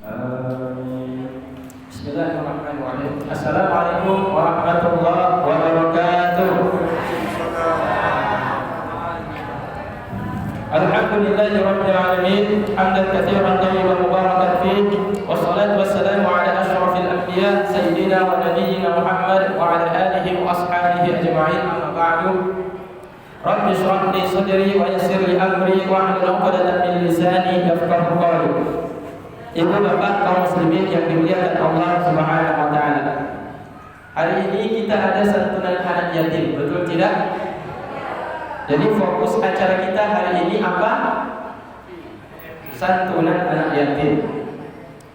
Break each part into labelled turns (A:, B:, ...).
A: Bismillahirrahmanirrahim. Assalamualaikum warahmatullahi wabarakatuh. Alhamdulillahirabbil alamin, hamdan katsiran thayyiban mubarakan fihi, wassalatu wassalamu ala asyrafil anbiya sayyidina wa nabiyyina Muhammad wa ala alihi wa ashabihi ajma'in. Amma ba'du. Rabbi shrah li sadri wa yassir li amri wa hlul 'uqdatam min lisani yafqahu qawli. Ibu bapak kaum muslimin yang dimuliakan Allah Subhanahu wa taala. Hari ini kita ada santunan anak yatim, betul tidak? Jadi fokus acara kita hari ini apa? Santunan anak yatim.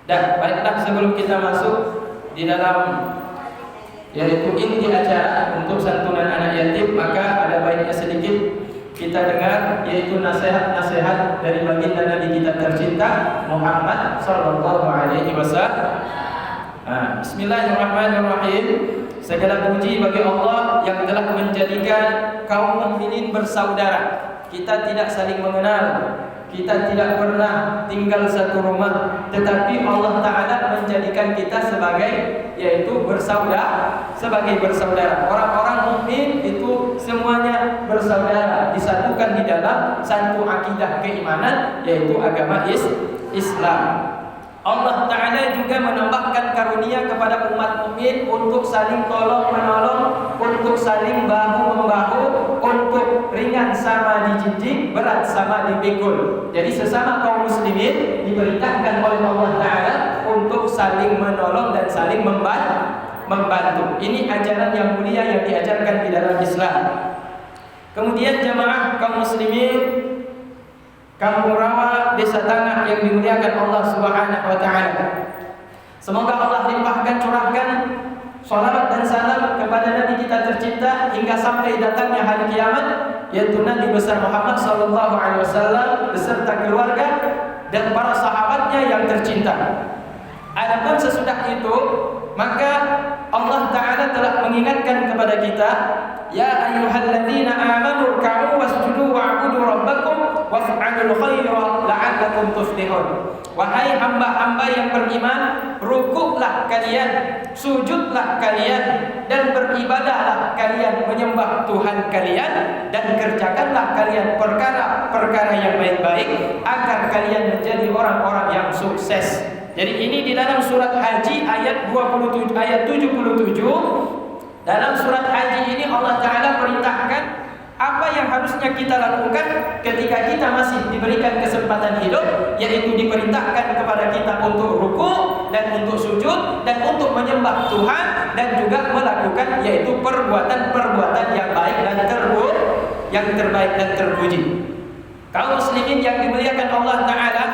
A: Dan baiklah, sebelum kita masuk di dalam yaitu inti acara untuk santunan anak yatim, maka ada baiknya sedikit kita dengar yaitu nasihat-nasihat dari baginda Nabi kita tercinta Muhammad sallallahu alaihi wasallam. Bismillahirrahmanirrahim. Segala puji bagi Allah yang telah menjadikan kaum mukminin bersaudara. Kita tidak saling mengenal, kita tidak pernah tinggal satu rumah, tetapi Allah Ta'ala menjadikan kita sebagai yaitu bersaudara, sebagai bersaudara. Orang-orang mukmin itu semuanya bersaudara, disatukan di dalam satu akidah keimanan yaitu agama Islam. Allah Ta'ala juga menambahkan karunia kepada umat mukmin untuk saling tolong-menolong, untuk saling bahu-membahu, untuk ringan sama dijinjing, berat sama dipikul. Jadi sesama kaum muslimin diperintahkan oleh Allah Ta'ala untuk saling menolong dan saling membantu. Ini ajaran yang mulia yang diajarkan di dalam Islam. Kemudian jamaah kaum muslimin Kampung Rawa, Desa Tangah yang dimuliakan Allah Subhanahu wa taala. Semoga Allah limpahkan curahkan salawat dan salam kepada Nabi kita tercinta hingga sampai datangnya hari kiamat, yaitu Nabi besar Muhammad sallallahu alaihi wasallam beserta keluarga dan para sahabatnya yang tercinta. Adapun sesudah itu, maka Allah Ta'ala telah mengingatkan kepada kita, ya ayyuhalladzina amanu ruk'u wasjudu wa'budu rabbakum waf'alul khaira la'allakum tuflihun. Wahai hamba-hamba yang beriman, rukuklah kalian, sujudlah kalian, dan beribadahlah kalian menyembah Tuhan kalian, dan kerjakanlah kalian perkara-perkara yang baik-baik agar kalian menjadi orang-orang yang sukses. Jadi ini di dalam surat Haji ayat 27 ayat 77. Dalam surat Haji ini Allah Ta'ala perintahkan apa yang harusnya kita lakukan ketika kita masih diberikan kesempatan hidup, yaitu diperintahkan kepada kita untuk ruku dan untuk sujud dan untuk menyembah Tuhan dan juga melakukan yaitu perbuatan-perbuatan yang baik dan yang terbaik dan terpuji. Kaum muslimin yang dimuliakan Allah Ta'ala,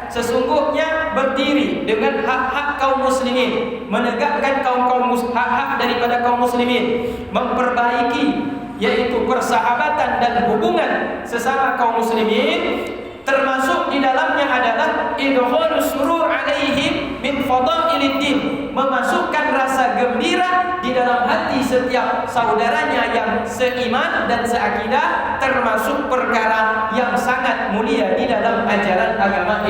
A: sesungguhnya berdiri dengan hak-hak kaum muslimin, menegakkan hak-hak daripada kaum muslimin, memperbaiki yaitu persahabatan dan hubungan sesama kaum muslimin, termasuk di dalamnya adalah idkhalus surur alaihim min fadailid din, memasukkan rasa gembira di dalam hati setiap saudaranya yang seiman dan seakidah, termasuk perkara yang sangat mulia di dalam ajaran agama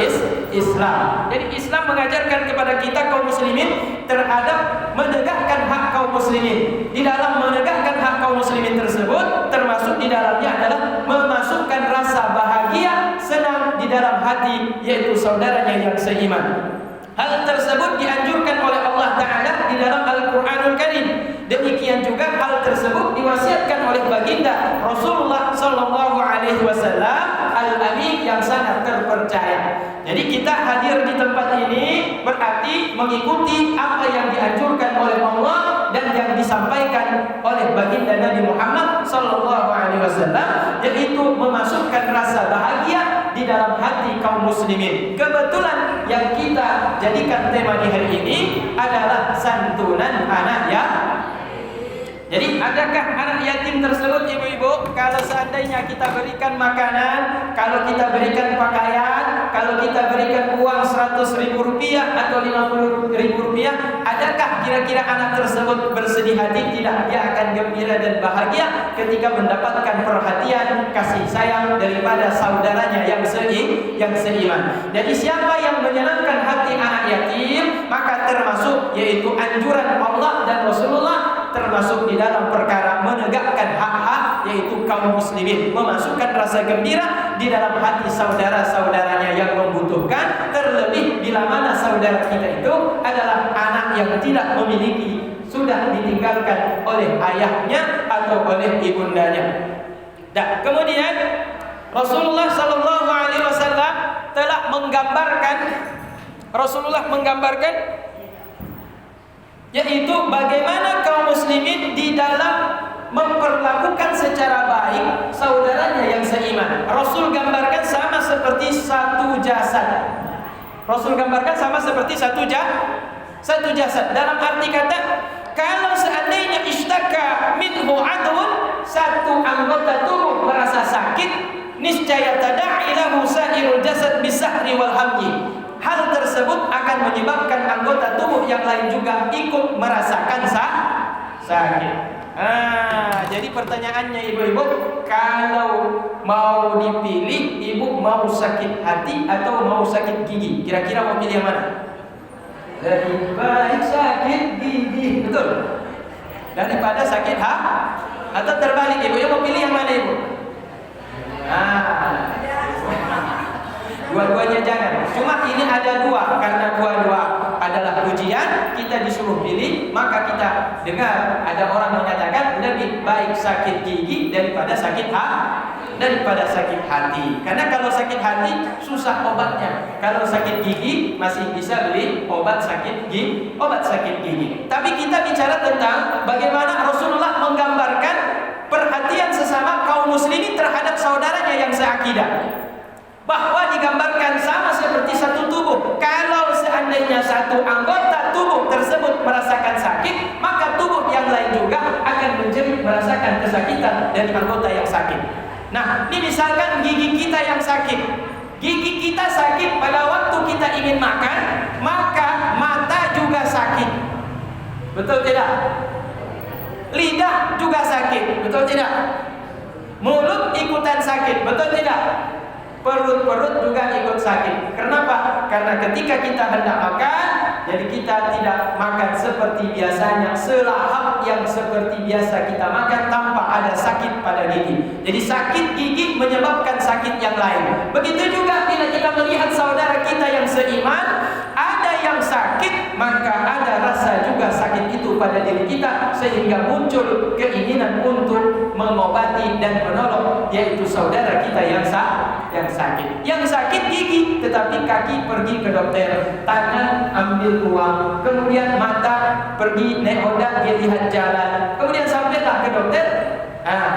A: Islam. Jadi Islam mengajarkan kepada kita kaum muslimin terhadap menegakkan hak kaum muslimin. Di dalam menegakkan hak kaum muslimin tersebut, termasuk di dalamnya adalah memasukkan rasa bahagia, senang di dalam hati yaitu saudaranya yang seiman. Hal tersebut dianjurkan oleh Allah Ta'ala di dalam Al-Quranul Karim. Demikian juga hal tersebut diwasiatkan oleh baginda Rasulullah Sallallahu Alaihi Wasallam Al-Amin yang sangat terpercaya. Jadi kita hadir di tempat ini berarti mengikuti apa yang dianjurkan oleh Allah dan yang disampaikan oleh baginda Nabi Muhammad Sallallahu Alaihi Wasallam, yaitu memasukkan rasa bahagia di dalam hati kaum muslimin. Kebetulan yang kita jadikan tema di hari ini adalah santunan anak yatim. Jadi adakah anak yatim tersebut ibu-ibu, kalau seandainya kita berikan makanan, kalau kita berikan pakaian, kalau kita berikan uang 100.000 rupiah atau 50.000 rupiah, adakah kira-kira anak tersebut bersedih hati? Tidak, dia akan gembira dan bahagia ketika mendapatkan perhatian, kasih sayang daripada saudaranya yang seiman. Jadi siapa yang menyenangkan hati anak yatim, yaitu anjuran Allah dan Rasulullah, termasuk di dalam perkara menegakkan hak-hak, yaitu kaum muslimin, memasukkan rasa gembira di dalam hati saudara-saudaranya yang membutuhkan, terlebih bila mana saudara kita itu adalah anak yang tidak memiliki, sudah ditinggalkan oleh ayahnya atau oleh ibundanya. Dan kemudian Rasulullah sallallahu alaihi wasallam telah menggambarkan yaitu bagaimana kaum muslimin di dalam memperlakukan secara baik saudaranya yang seiman. Rasul gambarkan sama seperti satu jasad. Satu jasad. Dalam arti kata, kalau seandainya ishtaka minhu adun, satu anggota tubuh merasa sakit, niscaya tada'i lahu sa'irul jasad bisahri wal hamyi. Hal tersebut akan menyebabkan anggota tubuh yang lain juga ikut merasakan sakit. Jadi pertanyaannya ibu-ibu, kalau mau dipilih, ibu mau sakit hati atau mau sakit gigi? Kira-kira mau pilih yang mana? Lebih baik sakit gigi, betul, daripada sakit atau terbalik, ibu mau pilih yang mana ibu? Dua-duanya jangan. Cuma ini ada dua, karena dua-dua adalah ujian, kita disuruh pilih, maka kita dengar ada orang mengatakan lebih baik sakit gigi daripada sakit hati. Karena kalau sakit hati susah obatnya. Kalau sakit gigi masih bisa beli obat sakit gigi. Tapi kita bicara tentang bagaimana Rasulullah menggambarkan perhatian sesama kaum muslimin terhadap saudaranya yang seakidah. Bahwa digambarkan sama seperti satu tubuh. Kalau seandainya satu anggota tubuh tersebut merasakan sakit, maka tubuh yang lain juga akan menjadi merasakan kesakitan dari anggota yang sakit. Nah, ini misalkan gigi kita yang sakit. Gigi kita sakit pada waktu kita ingin makan, maka mata juga sakit. Betul tidak? Lidah juga sakit. Betul tidak? Mulut ikutan sakit. Betul tidak? Perut juga ikut sakit. Kenapa? Karena ketika kita hendak makan, jadi kita tidak makan seperti biasanya, selahap yang seperti biasa kita makan tanpa ada sakit pada gigi. Jadi sakit gigi menyebabkan sakit yang lain. Begitu juga bila kita melihat saudara kita yang seiman, ada yang sakit, maka ada rasa juga sakit itu pada diri kita, sehingga muncul keinginan untuk mengobati dan menolong, yaitu saudara kita yang sakit. Yang sakit gigi, tetapi kaki pergi ke dokter, tangan ambil uang, kemudian mata pergi neodak, dia lihat jalan, kemudian sampailah ke dokter.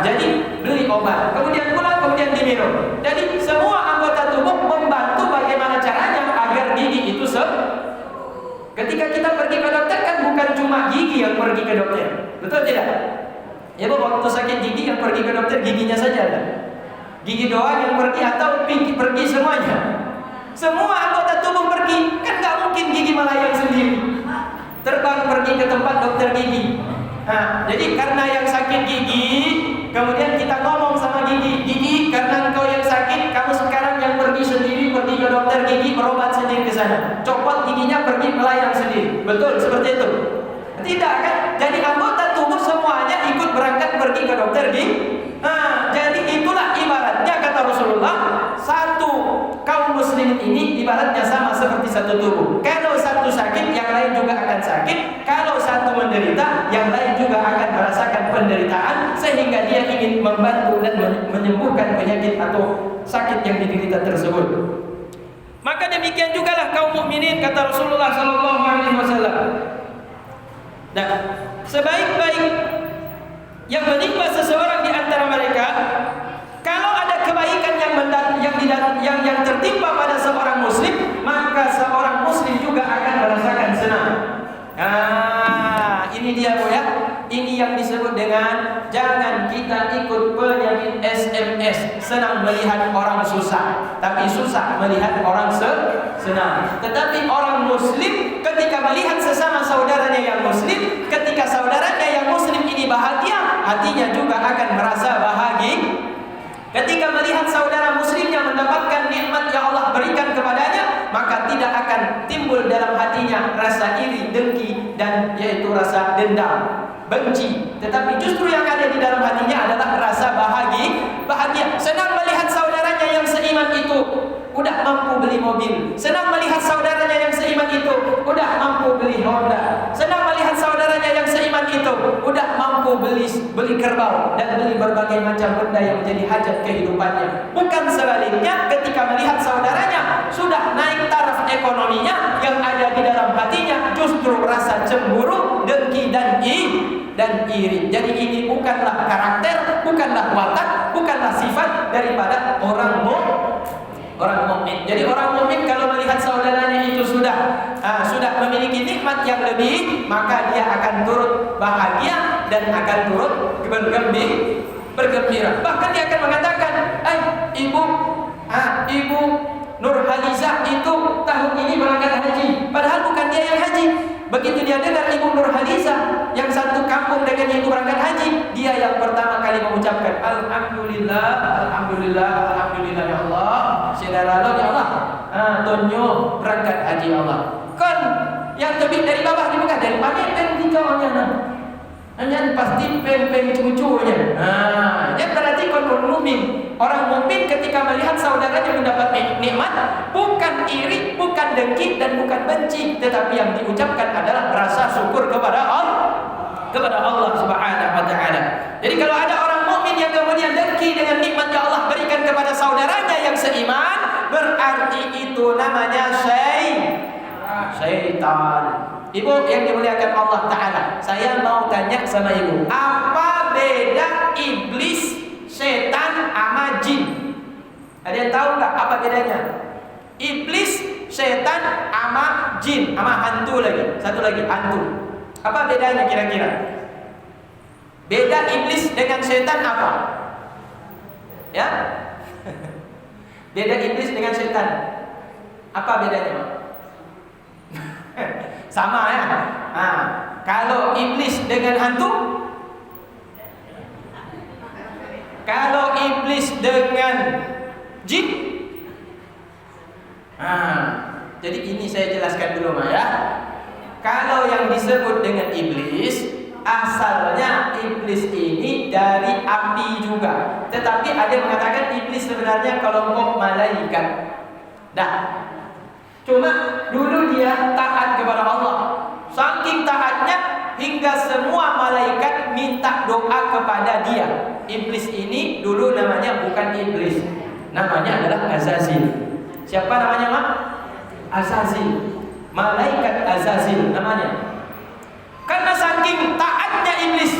A: Jadi beli obat, kemudian pulang, kemudian diminum. Jadi semua anggota tubuh membantu bagaimana caranya agar gigi itu ketika kita pergi ke dokter kan bukan cuma gigi yang pergi ke dokter, betul tidak? Ya bu, waktu sakit gigi yang pergi ke dokter giginya saja ada. Gigi doang yang pergi atau pergi semuanya? Semua anggota tubuh pergi, kan gak mungkin gigi melayang sendiri terbang pergi ke tempat dokter gigi. Jadi karena yang sakit gigi, kemudian kita ngomong sama gigi, karena engkau yang sakit, kamu sekarang yang pergi sendiri, pergi ke dokter gigi, berobat sendiri ke sana. Copot giginya, pergi melayang sendiri. Betul seperti itu? Tidak kan? Jadi anggota tubuh semuanya ikut berangkat pergi ke dokter gigi. Jadi itulah ibaratnya kata Rasulullah, satu kaum muslimin ini ibaratnya sama seperti satu tubuh. Kalau satu sakit, yang lain juga akan sakit. Kalau satu menderita, yang lain juga akan merasakan penderitaan, sehingga dia ingin membantu dan menyembuhkan penyakit atau sakit yang diderita tersebut. Maka demikian jugalah kaum mukminin kata Rasulullah sallallahu alaihi wasallam. Nah, sebaik-baik yang menimpa seseorang di antara mereka, kalau ada kebaikan yang tertimpa pada seorang muslim, maka seorang muslim juga akan merasakan senang. Ini dia Bu ya. Ini yang disebut dengan jangan kita ikut penyakit SMS, senang melihat orang susah, tapi susah melihat orang senang. Tetapi orang muslim ketika melihat sesama saudaranya yang muslim, ketika saudaranya yang muslim ini bahagia, hatinya juga akan merasa bahagia. Ketika melihat saudara muslimnya mendapatkan nikmat yang Allah berikan kepadanya, maka tidak akan timbul dalam hatinya rasa iri, dengki, dan yaitu rasa dendam, benci. Tetapi justru yang ada di dalam hatinya adalah rasa bahagia. Senang melihat saudaranya yang seiman itu udah mampu beli mobil. Senang melihat saudaranya yang seiman itu udah mampu beli Honda. Senang melihat saudaranya yang seiman itu udah mampu beli kerbau dan beli berbagai macam benda yang menjadi hajat kehidupannya. Bukan sebaliknya, ketika melihat saudaranya sudah naik taraf ekonominya, yang ada di dalam hatinya justru rasa cemburu, dengki dan iri. Jadi ini bukanlah karakter, bukanlah watak, bukanlah sifat daripada orang mukmin. Jadi orang mukmin kalau melihat saudaranya itu sudah memiliki nikmat yang lebih, maka dia akan turut bahagia dan akan turut bergembira. Bahkan dia akan mengatakan, ibu Nurhalizah itu tahun ini berangkat haji, padahal bukan dia yang haji. Begitu dia dengar Ibu Nurhalizah yang satu kampung dengan ibu berangkat haji, dia yang pertama kali mengucapkan Alhamdulillah ya Allah, saudara lo ya Allah, tonyo berangkat haji Allah. Kan yang tebik dari bawah dibuka dari mana pengikaunya hanya pasti pempeng cucunya. Dia berarti orang mukmin ketika melihat saudaranya mendapat nikmat, bukan iri, bukan dengki dan bukan benci, tetapi yang diucapkan adalah rasa syukur kepada Allah Subhanahu wa taala. Jadi kalau ada orang mukmin yang kemudian dengki dengan nikmat yang Allah berikan kepada saudaranya yang seiman, berarti itu namanya syaitan. Ibu yang dimuliakan Allah Ta'ala, saya mau tanya sama ibu, apa beda iblis, setan, sama jin? Ada yang tahu nggak apa bedanya? Iblis, setan, sama jin, sama hantu lagi. Satu lagi, hantu. Apa bedanya kira-kira? Beda iblis dengan setan apa? Ya? Beda iblis dengan setan. Apa bedanya, Pak? Sama ya. Kalau iblis dengan hantu, kalau iblis dengan jin, jadi ini saya jelaskan dulu ya. Kalau yang disebut dengan iblis, asalnya iblis ini dari api juga. Tetapi ada yang mengatakan iblis sebenarnya kelompok malaikat. Cuma dulu dia taat kepada Allah. Saking taatnya hingga semua malaikat minta doa kepada dia. Iblis ini dulu namanya bukan iblis, namanya adalah Azazil. Siapa namanya, Mak? Azazil. Malaikat Azazil namanya. Karena saking taatnya iblis,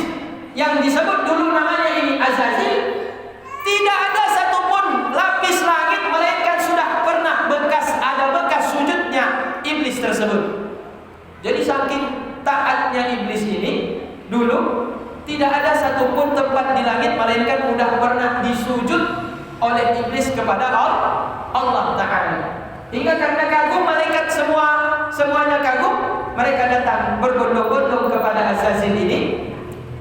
A: yang disebut dulu namanya ini Azazil, tidak ada satupun lapis langit melainkan sudah pernah ada bekas sujudnya iblis tersebut. Jadi saking taatnya iblis ini dulu, tidak ada satupun tempat di langit melainkan sudah pernah disujud oleh iblis kepada Allah Ta'ala. Hingga karena kagum malaikat semuanya kagum, mereka datang berbondong-bondong kepada Azazil ini,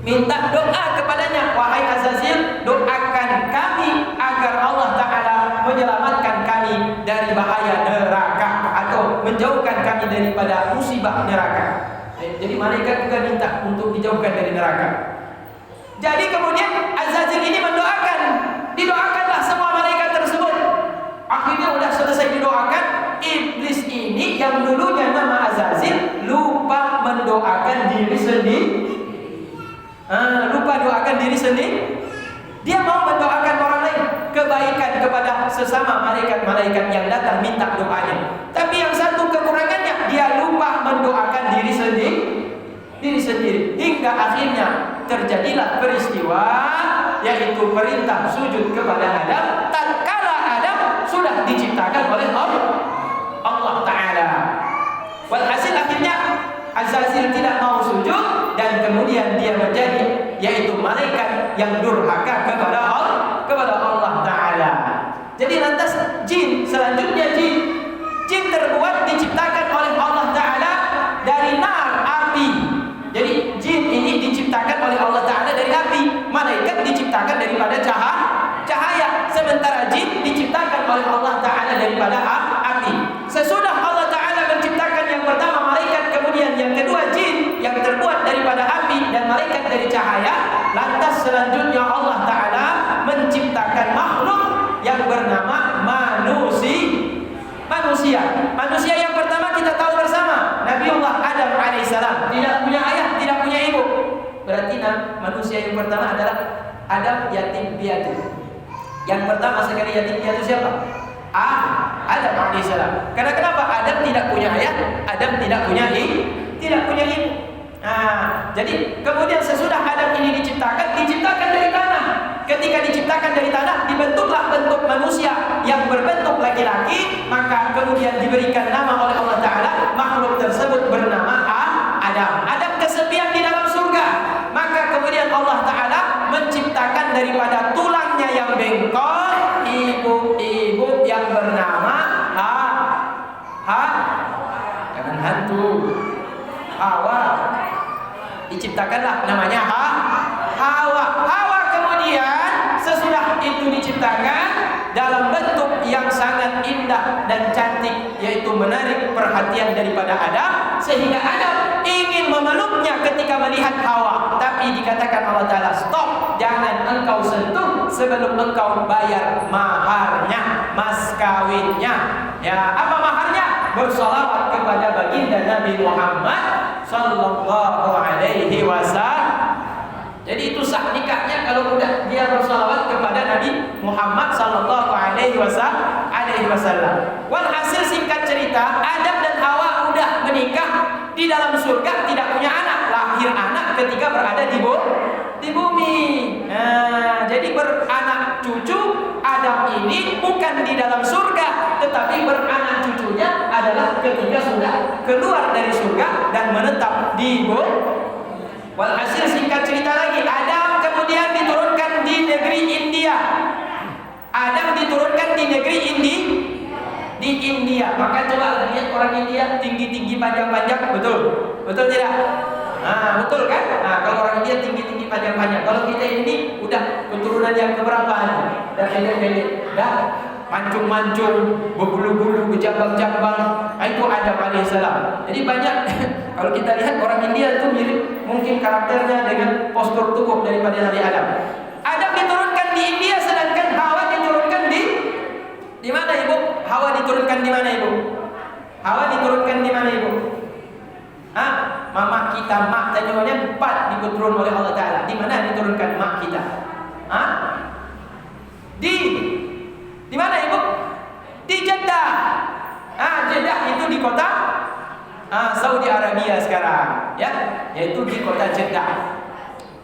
A: minta doa kepadanya, wahai Azazil, doakan kami agar Allah Ta'ala menyelamatkan kami dari bahaya neraka atau menjauhkan kami daripada musibah neraka. Jadi malaikat juga minta untuk dijauhkan dari neraka. Jadi kemudian Azazil ini didoakanlah semua malaikat tersebut. Akhirnya sudah selesai didoakan, iblis ini yang dulunya nama Azazil lupa mendoakan diri sendiri. Lupa doakan diri sendiri. Dia mau mendoakan orang lain, kebaikan kepada sesama malaikat-malaikat yang datang minta doanya. Tapi yang satu kekurangannya, dia lupa mendoakan diri sendiri. Hingga akhirnya terjadilah peristiwa, yaitu perintah sujud kepada Adam tatkala Adam sudah diciptakan oleh Allah Ta'ala. Walhasil akhirnya Azazil tidak mau sujud dan kemudian dia menjadi yaitu malaikat yang durhaka kepada Allah Ta'ala. Jadi lantas selanjutnya jin terbuat diciptakan oleh Allah Ta'ala dari api. Jadi jin ini diciptakan oleh Allah Ta'ala dari api, malaikat diciptakan daripada cahaya, sementara jin diciptakan oleh Allah Ta'ala daripada api. Sesudah Allah Ta'ala menciptakan yang pertama malaikat, kemudian yang kedua jin, dari cahaya. Lantas selanjutnya Allah Ta'ala menciptakan makhluk yang bernama manusia. Manusia yang pertama kita tahu bersama, Nabiullah Adam alaihissalam, tidak punya ayah, tidak punya ibu. Berarti manusia yang pertama adalah Adam yatim piatu. Yang pertama sekali yatim piatu siapa? Adam alaihissalam. Karena kenapa? Adam tidak punya ayah, Adam tidak punya ibu. Nah, jadi kemudian sesudah Adam ini diciptakan dari tanah. Ketika diciptakan dari tanah, dibentuklah bentuk manusia yang berbentuk laki-laki, maka kemudian diberikan nama oleh Allah Ta'ala, makhluk tersebut bernama Adam. Adam kesepian di dalam surga, maka kemudian Allah Ta'ala menciptakan daripada tulangnya yang bengkok ibu yang bernama jangan hantu Hawa. Diciptakanlah namanya Hawa. Kemudian sesudah itu diciptakan dalam bentuk yang sangat indah dan cantik, yaitu menarik perhatian daripada Adam, sehingga Adam ingin memeluknya ketika melihat Hawa. Tapi dikatakan Allah Ta'ala, stop, jangan engkau sentuh sebelum engkau bayar maharnya, mas kawinnya. Ya, apa maharnya? Bersolawat kepada baginda Nabi Muhammad sallallahu alaihi wasallam. Jadi itu sah nikahnya kalau udah dia bersolawat kepada Nabi Muhammad sallallahu alaihi wasallam. Walhasil singkat cerita, Adam dan Hawa udah menikah di dalam surga, tidak punya anak, lahir anak ketika berada di bumi. Nah, jadi beranak cucu Adam ini bukan di dalam surga, tetapi beranak cucunya adalah ketika sudah keluar dari surga dan menetap di bumi. Walhasil singkat cerita lagi, Adam kemudian diturunkan di negeri India. Adam diturunkan di negeri India. Maka coba lihat orang India tinggi-tinggi panjang-panjang, betul tidak? Nah, betul kan? Nah, kalau orang India tinggi-tinggi panjang-panjang. Kalau kita ini udah keturunan yang keberapa nih? Udah pendek-pendek, dah mancung-mancung, berbulu-bulu, berjambang-jambang. Itu Adam alaihissalam. Jadi banyak kalau kita lihat orang India itu mirip mungkin karakternya dengan postur tubuh daripada Nabi Adam. Adam diturunkan di India, sedangkan Hawa diturunkan di mana, Ibu? Hawa diturunkan di mana, Ibu? Hawa diturunkan di mana, Ibu? Mama kita, mak tanyanya 4 diturun oleh Allah Ta'ala. Di mana diturunkan mak kita? Di mana, Ibu? Di Jeddah. Jeddah itu di kota Saudi Arabia sekarang, ya, yaitu di kota Jeddah.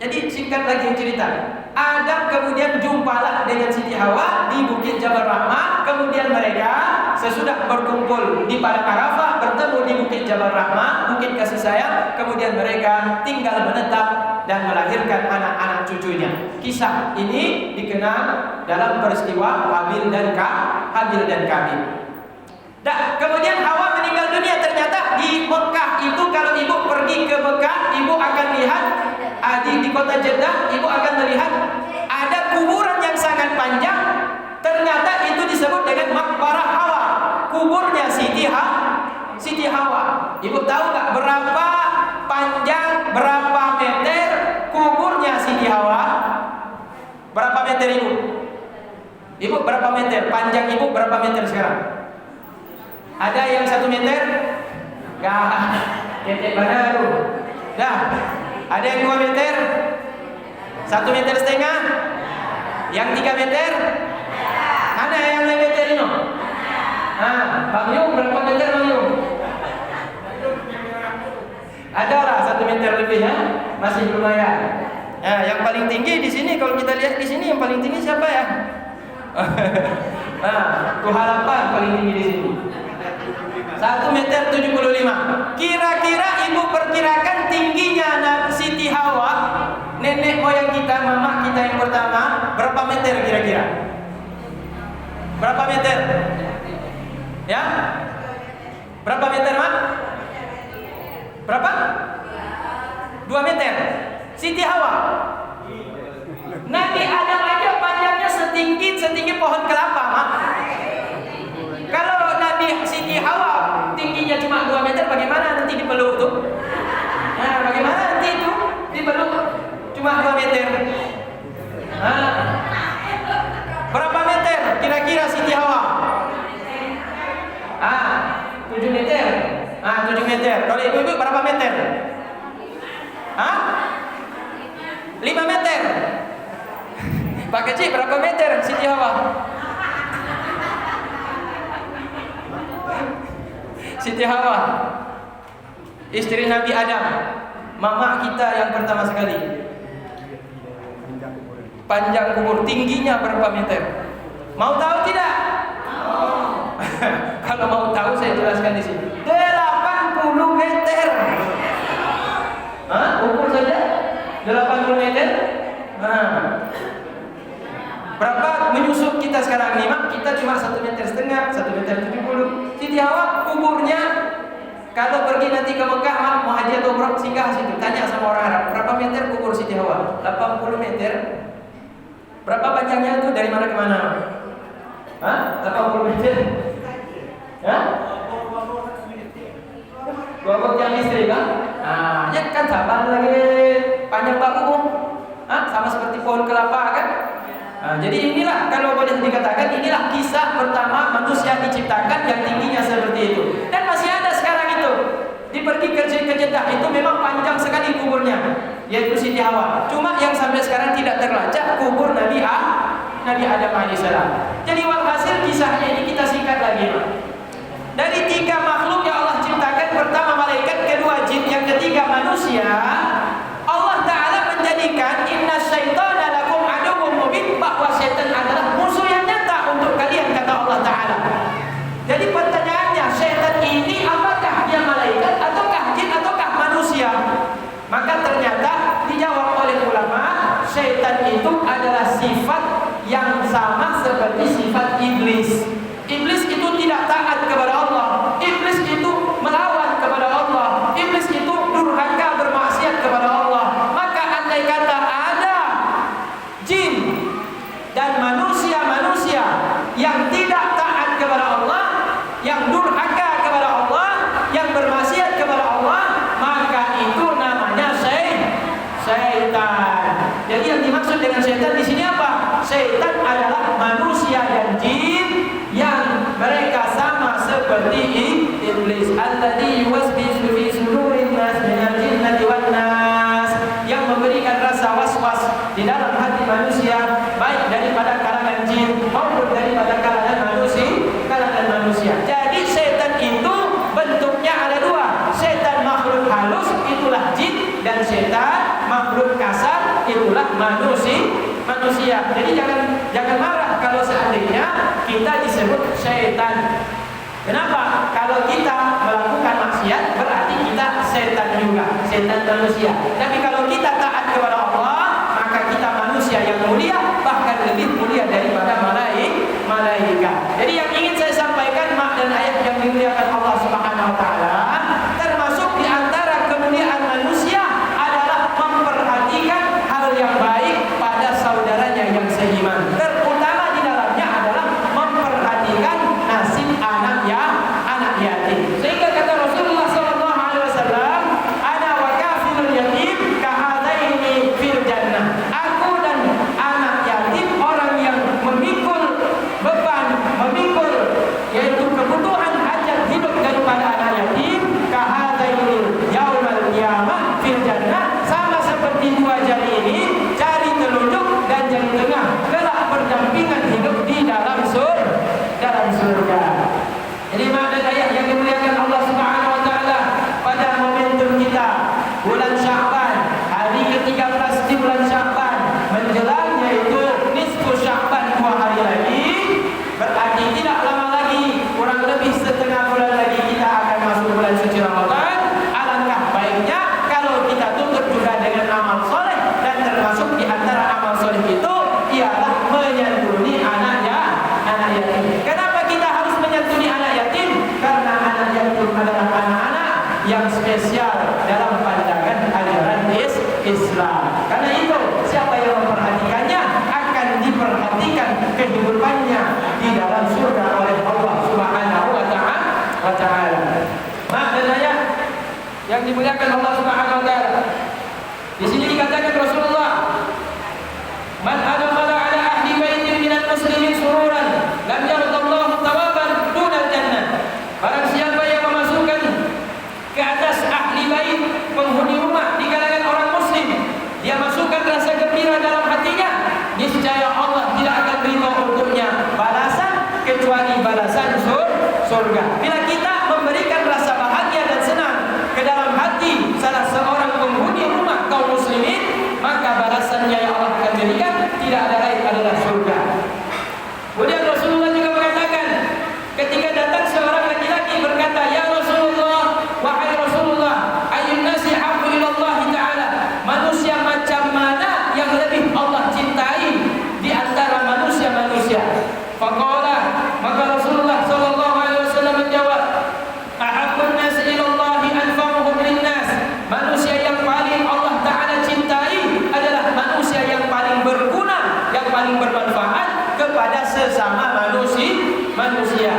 A: Jadi singkat lagi cerita, Adam kemudian jumpalah dengan Siti Hawa di Bukit Jabal Rahmah. Kemudian mereka sesudah berkumpul di Padang Arafah, bertemu di Bukit Jabal Rahmah, Bukit Kasih Sayang. Kemudian mereka tinggal menetap dan melahirkan anak-anak cucunya. Kisah ini dikenal dalam peristiwa Habil dan Qabil. Nah, kemudian Hawa meninggal dunia. Ternyata di Mekah itu, kalau ibu pergi ke Mekah, ibu akan lihat di kota Jeddah, ibu akan melihat ada kuburan yang sangat panjang. Ternyata itu disebut dengan Maqbarah Hawa, kuburnya Siti Hawa. Ibu tahu nggak berapa panjang, berapa meter kuburnya Siti Hawa? Berapa meter, Ibu? Ibu berapa meter? Panjang Ibu berapa meter sekarang? Ada yang 1 meter? Gak, ketek baru. Dah, ada yang 2 meter? 1,5 meter? Yang 3 meter? Ada yang 2 meter ini? Bang Yung berapa meter, Bang Yung? Ada lah 1 meter lebih, ya? Masih lumayan. Yang paling tinggi di sini, kalau kita lihat di sini yang paling tinggi siapa ya? Tuhalapan paling tinggi di sini. 1,75 meter. Kira-kira ibu perkirakan tingginya Siti Hawa, nenek moyang kita, mama kita yang pertama, berapa meter kira-kira? Berapa meter? Ya? Berapa meter, Mak? Berapa? 2 meter. Siti Hawa. Nabi Adam aja panjangnya setinggi pohon kelapa, Mak. Kalau Nabi Siti Hawa tingginya cuma 2 meter, bagaimana nanti dipeluk tuh? Bagaimana nanti itu dipeluk? 7 meter. Kalau ibu-ibu berapa meter? Hah? 5 meter. Pak kecil berapa meter Siti Hawa? Siti Hawa, istri Nabi Adam, mama kita yang pertama sekali. Panjang kubur, tingginya berapa meter? Mau tahu tidak? Kalau mau tahu saya jelaskan di sini. 80 meter. Hah? Ukur saja 80 meter. Berapa menyusup kita sekarang nih, Mak? Kita cuma 1,5 meter, 1,70 meter. Siti Hawa kuburnya kalau pergi nanti ke Mekah, Mak, mau haji atau umrah, singgah situ, tanya sama orang Arab, berapa meter kubur Siti Hawa? 80 meter. Berapa panjangnya itu dari mana ke mana? Hah? 80 meter? Hah? Dua yang istri kan? Ya kan sabar lagi panjang baku. Sama seperti pohon kelapa kan? Jadi inilah kalau boleh dikatakan inilah kisah pertama manusia diciptakan yang tingginya seperti itu. Dan masih ada sekarang itu. Pergi ke Jeddah itu memang panjang sekali kuburnya, yaitu Siti Hawa. Cuma yang sampai sekarang tidak terlacak kubur Nabi Adam alaihissalam. Jadi walhasil kisahnya ini kita singkat lagi, Pak. Dari 3 makhluk yang Allah ciptakan, pertama malaikat, kedua jin, yang ketiga manusia, Allah Ta'ala menjadikan inna syaitana lakum aduwwun mubin, bahwa syaitan adalah musuh yang nyata untuk kalian, kata Allah Ta'ala. Jadi pertanyaannya, syaitan ini apakah dia malaikat ataukah jin ataukah manusia? Maka ternyata dijawab oleh ulama, syaitan itu adalah sifat yang sama seperti sifat iblis. Iblis itu tidak taat kepada Allah. Iblis itu melawan kepada Allah. Iblis itu durhaka, bermaksiat kepada Allah. Maka andai kata ada jin dan manusia-manusia yang tidak taat kepada Allah, yang durhaka kepada Allah, yang bermaksiat kepada Allah, maka itu namanya syaitan. Jadi yang dimaksud dengan syaitan di sini apa? Syaitan adalah manusia dan jin yang mereka sama seperti iblis. Alladzi yuwaswisu fi sudurin nas minal jinnati wan nas, yang memberikan rasa was-was di dalam hati manusia, baik daripada kalangan jin maupun daripada kalangan manusia. Jadi setan itu bentuknya ada 2. Setan makhluk halus itulah jin, dan setan makhluk kasar itulah manusia. Jadi jangan marah kalau seandainya kita disebut setan. Kenapa? Kalau kita melakukan maksiat berarti kita setan juga, setan manusia. Tapi kalau kita taat kepada Allah, maka kita manusia yang mulia, bahkan lebih mulia daripada malaikat. Jadi yang ingin saya sampaikan, mak dan ayah yang dimuliakan Allah Subhanahu wa taala, termasuk di antara kemuliaan manusia adalah memperhatikan hal yang baik pada saudaranya yang seiman. Terutama di dalamnya adalah memperhatikan nasib anak yatim. Sehingga kata Rasulullah sallallahu alaihi wasallam, ana wa kafilul yatim kahadaini fil jannah. Aku dan anak yatim, orang yang memikul beban, memikul yaitu kebutuhan hajat hidup daripada anak yatim, kahadaini yaumal qiyamah fil jannah, sama seperti 2 jari ini, jari telunjuk dan jari tengah, kelak berdampingan hidup di dalam surga. Jadi mak dan ayah yang dimuliakan Allah Subhanahu wa taala, pada momentum kita bulan Sya'ban, hari ke-13 di bulan Sya'ban, menjelang yaitu nisfu Sya'ban, 2 hari lagi, berarti tidak lama lagi, kurang lebih setengah bulan lagi kita akan masuk bulan suci Ramadan. Alangkah baiknya kalau kita tutup juga dengan amal soleh, dan termasuk di antara amal soleh itu ialah menyantuni anak yatim. Kenapa kita harus menyantuni anak yatim? Karena anak yatim adalah anak-anak yang spesial dalam pandangan ajaran Islam. Karena itu siapa yang memperhatikannya akan diperhatikan kehidupannya di dalam surga oleh Allah Subhanahu wa taala. Mak dan ayah yang dimuliakan Allah Subhanahu wa taala, di sini dikatakan Rasulullah, man adkhala ala ahli baitin minal muslimin sururan lam yardallahu thawaban dunal jannah. Barang siapa yang memasukkan surga. Bila kita memberikan rasa bahagia dan senang ke dalam hati salah seorang penghuni rumah kaum muslimin, maka balasannya yang Allah akan jadikan tidak ada lain adalah surga. Kemudian Rasulullah juga mengatakan, ketika datang seorang laki-laki berkata, "Ya Rasulullah, wahai Rasulullah, ayyun nasi habbu ila Allah Ta'ala?" Manusia macam mana yang lebih Allah cintai di antara manusia-manusia? Faqala, maka Rasulullah sallallahu alaihi wasallam menjawab, "Ahabbun nas ila Allah anfa'uhum lin-nas." Manusia yang paling Allah Ta'ala cintai adalah manusia yang paling berguna, yang paling bermanfaat kepada sesama manusia.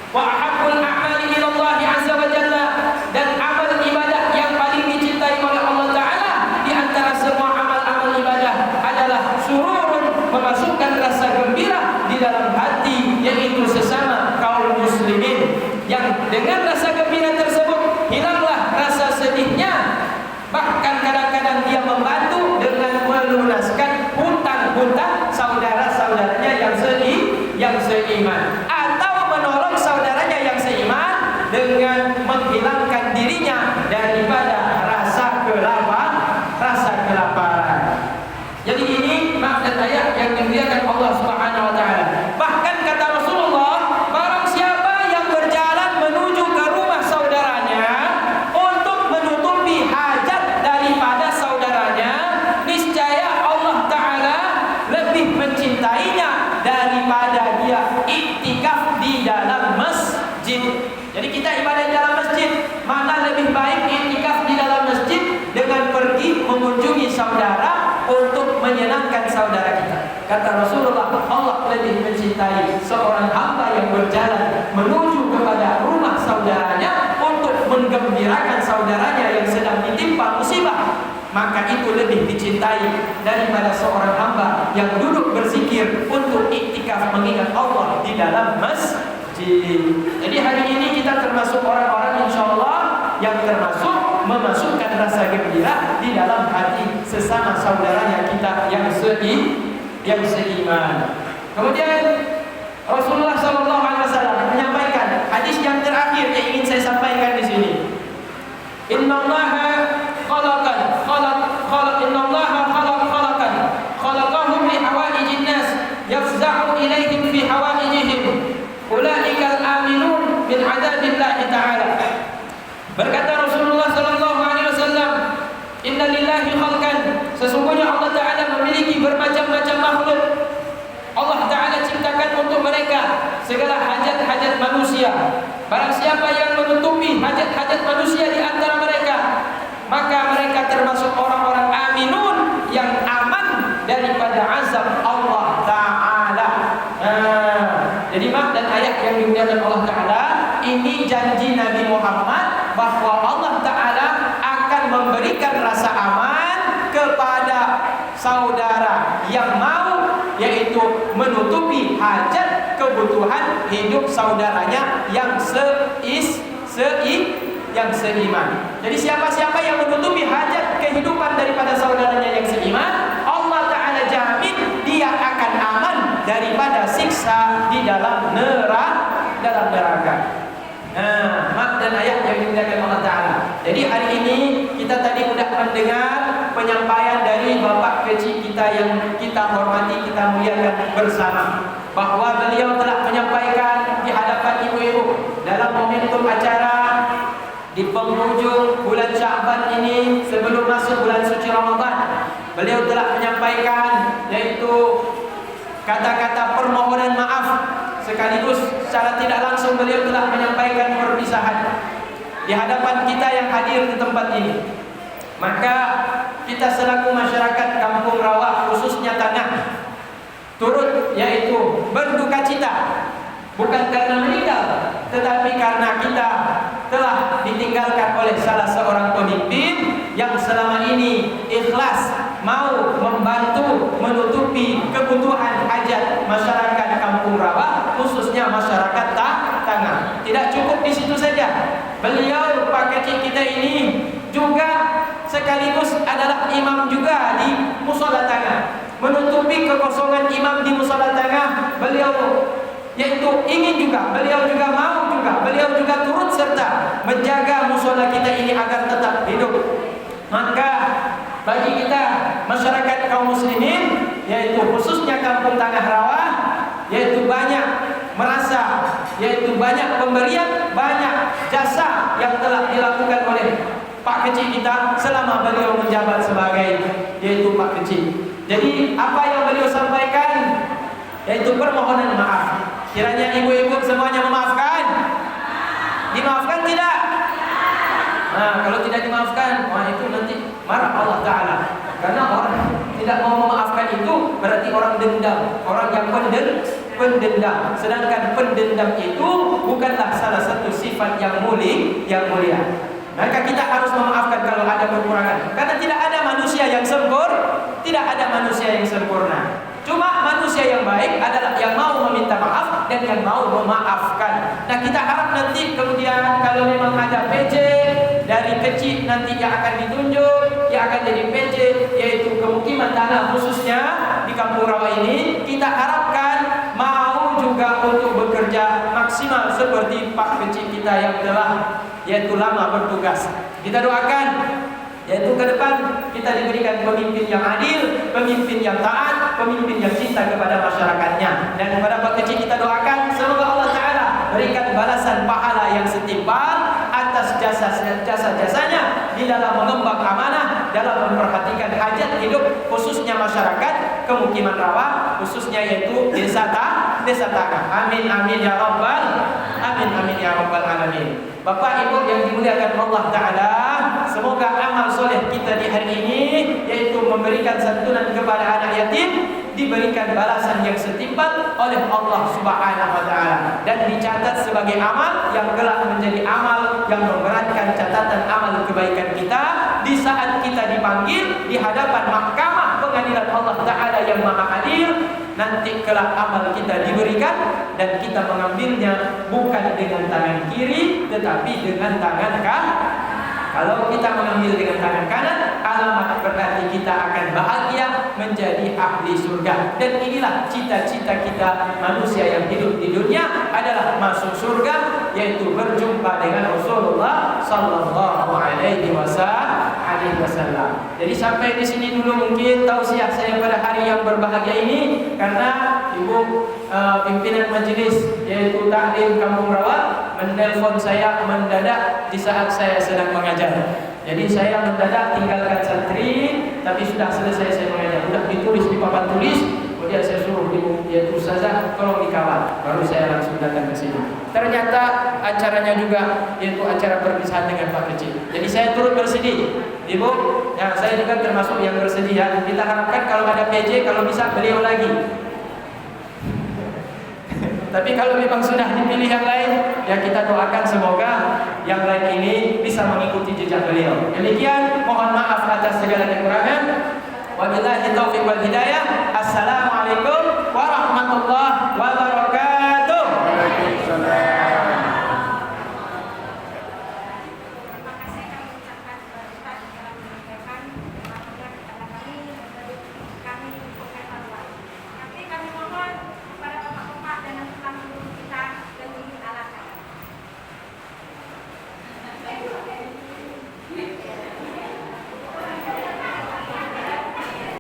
A: Wa ahabbul a'mali ila Allah 'azza wa jalla, dan amal ibadah yang paling dicintai oleh Allah Ta'ala di antara semua amal-amal ibadah adalah sururun, memasukkan rasa gembira di dalam hati, yaitu sesama kaum muslimin. Yang dengan rasa gembira tersebut hilanglah rasa sedihnya. Bahkan kadang-kadang dia membantu dengan melunaskan hutang-hutang saudara-saudaranya yang seiman, atau menolong saudaranya yang seiman dengan menghilangkan dirinya daripada rasa kelaparan. Jadi ini makna ayat yang dimuliakan Allah Subhanahu wa taala. Bahkan kata Rasulullah, barang siapa yang berjalan menuju ke rumah saudaranya untuk menutupi hajat daripada saudaranya, niscaya Allah Ta'ala lebih mencintainya daripada dia iktikaf di dalam masjid. Jadi kita ibadah di dalam masjid, mana lebih baik iktikaf di dalam masjid dengan pergi mengunjungi saudara untuk menyenangkan saudara kita. Kata Rasulullah, Allah lebih mencintai seorang hamba yang berjalan menuju kepada rumah saudaranya untuk menggembirakan saudaranya yang sedang ditimpa musibah, maka itu lebih dicintai daripada seorang hamba yang duduk berzikir untuk iktikaf mengingat Allah di dalam masjid. Jadi hari ini kita termasuk orang-orang insyaallah yang termasuk memasukkan rasa gembira di dalam hati sesama saudaranya kita yang seiman. Kemudian Rasulullah SAW menyampaikan hadis yang terakhir yang ingin saya sampaikan di sini. Innallaha khalaqahum li hawaijin nas yafza'u ilaihim fi hawaijihim ulaikal aminun min adabillahi ta'ala. Berkata Rasulullah sallallahu alaihi wasallam, "Inna lillahi khalqan." Sesungguhnya Allah Ta'ala memiliki bermacam-macam makhluk. Allah Ta'ala ciptakan untuk mereka segala hajat-hajat manusia. Barang siapa yang menutupi hajat-hajat manusia di antara mereka, maka mereka termasuk orang-orang aminun, yang aman daripada azab Allah Ta'ala. Jadi dan ayat yang dimuliakan Allah Ta'ala, ini janji Nabi Muhammad bahwa Allah Ta'ala akan memberikan rasa aman kepada saudara yang mau, yaitu menutupi hajat kebutuhan hidup saudaranya yang seiman. Jadi siapa-siapa yang menutupi hajat kehidupan daripada saudaranya yang seiman, Allah Ta'ala jamin dia akan aman daripada siksa di dalam neraka. Dan ayat yang dimuliakan Allah Ta'ala. Jadi hari ini kita tadi sudah mendengar penyampaian dari bapak kecil kita yang kita hormati, kita muliakan bersama, bahwa beliau telah menyampaikan di hadapan ibu-ibu dalam momentum acara di penghujung bulan Sya'ban ini sebelum masuk bulan suci Ramadan. Beliau telah menyampaikan yaitu kata-kata permohonan maaf, sekaligus secara tidak langsung beliau telah menyampaikan perpisahan di hadapan kita yang hadir di tempat ini. Maka kita selaku masyarakat Kampung Rawa, khususnya Tanah, turut yaitu berduka cita, bukan karena meninggal, tetapi karena kita telah ditinggalkan oleh salah seorang pemimpin yang selama ini ikhlas mau membantu menutupi kebutuhan hajat masyarakat Kampung Rawa, khususnya masyarakat Tanah. Tidak cukup di situ saja, beliau Pak Kecil kita ini juga sekaligus adalah imam juga di Mushola Tanah. Menutupi kekosongan imam di Mushola Tanah, beliau yaitu ingin juga, beliau juga mau juga, beliau juga turut serta menjaga musola kita ini agar tetap hidup. Maka bagi kita masyarakat kaum muslimin, yaitu khususnya kampung Tanah Rawa, yaitu banyak merasa, yaitu banyak pemberian, banyak jasa yang telah dilakukan oleh Pak Kecik kita selama beliau menjabat sebagai yaitu Pak Kecik. Jadi apa yang beliau sampaikan yaitu permohonan maaf. Kiranya ibu-ibu semuanya memaafkan. Dimaafkan tidak? Nah, kalau tidak dimaafkan, wah itu nanti marah Allah Ta'ala. Karena orang tidak mau memaafkan itu berarti orang dendam, orang yang pendendam. Sedangkan pendendam itu bukanlah salah satu sifat yang mulia. Maka kita harus memaafkan kalau ada kekurangan. Karena tidak ada manusia yang sempurna. Cuma manusia yang baik adalah yang mau meminta maaf dan yang mau memaafkan. Nah, kita harap nanti kemudian kalau memang ada PJ dari kecil nanti yang akan ditunjuk, yang akan jadi PJ, yaitu pemukiman tanah khususnya di Kampung Rawa ini, kita harapkan mau juga untuk bekerja maksimal seperti Pak Kecil kita yang telah yaitu lama bertugas. Kita doakan yaitu ke depan kita diberikan pemimpin yang adil, pemimpin yang taat, pemimpin yang cinta kepada masyarakatnya. Dan kepada Pak Kecil kita doakan semoga Allah Ta'ala berikan balasan pahala yang setimpal atas jasa-jasanya di dalam mengemban amanah, dalam memperhatikan hajat hidup khususnya masyarakat pemukiman Rawa, khususnya yaitu desa Taka. Amin amin ya rabbal alamin. Bapak Ibu yang dimuliakan Allah Ta'ala, semoga amal soleh kita di hari ini yaitu memberikan santunan kepada anak yatim diberikan balasan yang setimpal oleh Allah Subhanahu wa Ta'ala dan dicatat sebagai amal yang kelak menjadi amal yang memberatkan catatan amal kebaikan kita di saat kita dipanggil di hadapan mahkamah pengadilan Allah Ta'ala yang maha adil. Nanti kelak amal kita diberikan dan kita mengambilnya bukan dengan tangan kiri tetapi dengan tangan kanan. Kalau kita mengambil dengan tangan kanan, alamat berarti kita akan bahagia menjadi ahli surga. Dan inilah cita-cita kita manusia yang hidup di dunia adalah masuk surga, yaitu berjumpa dengan Rasulullah Sallallahu Alaihi Wasallam. Jadi sampai di sini dulu mungkin tausiah saya pada hari yang berbahagia ini, karena ibu pimpinan majelis yaitu Taklim Kampung Rawa menelpon saya mendadak di saat saya sedang mengajar. Jadi saya mendadak tinggalkan santri, tapi sudah selesai saya mengajar. Sudah ditulis di papan tulis, kemudian saya suruh ibu yaitu Ustazah tolong dikawal. Baru saya langsung datang ke sini. Ternyata acaranya juga yaitu acara perpisahan dengan Pak Kecil. Jadi saya turut bersedih. Ibu, ya saya juga termasuk yang bersedih ya. Kita harapkan kalau ada PJ kalau bisa beliau lagi. Tapi kalau memang sudah dipilih yang lain, ya kita doakan semoga yang lain ini bisa mengikuti jejak beliau. Demikian, mohon maaf atas segala kekurangan. Wabillahi taufiq wal hidayah. Assalamualaikum warahmatullahi wabarakatuh.